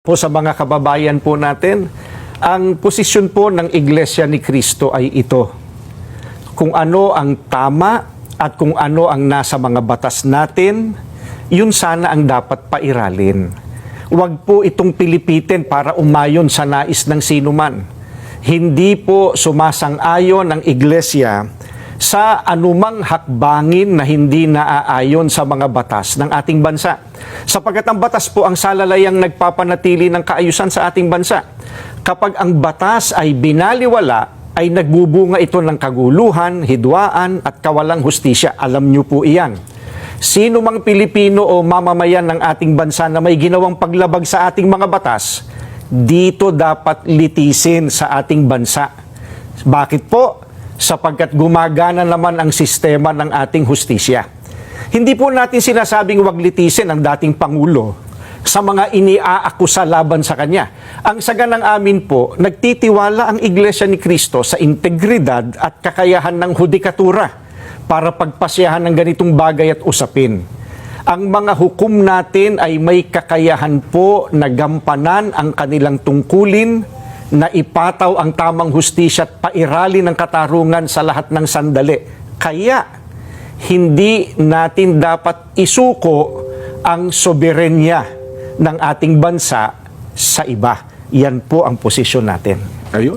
Po sa mga kababayan po natin, ang posisyon po ng Iglesia ni Cristo ay ito. Kung ano ang tama at kung ano ang nasa mga batas natin, yun sana ang dapat pairalin. Huwag po itong pilipitin para umayon sa nais ng sinuman. Hindi po sumasang-ayon ang Iglesia sa anumang hakbangin na hindi naaayon sa mga batas ng ating bansa. Sapagkat ang batas po ang salalayang nagpapanatili ng kaayusan sa ating bansa. Kapag ang batas ay binaliwala, ay nagbubunga ito ng kaguluhan, hidwaan at kawalang hustisya. Alam niyo po iyan. Sino mang Pilipino o mamamayan ng ating bansa na may ginawang paglabag sa ating mga batas, dito dapat litisin sa ating bansa. Bakit po? Sapagkat gumagana naman ang sistema ng ating hustisya. Hindi po natin sinasabing wag litisin ang dating Pangulo sa mga iniaakusa laban sa kanya. Ang saganang amin po, nagtitiwala ang Iglesia ni Cristo sa integridad at kakayahan ng hudikatura para pagpasyahan ng ganitong bagay at usapin. Ang mga hukom natin ay may kakayahan po na gampanan ang kanilang tungkulin, na ipataw ang tamang hustisya at pairali ng katarungan sa lahat ng sandali. Kaya, hindi natin dapat isuko ang soberenya ng ating bansa sa iba. Yan po ang posisyon natin. Ayun.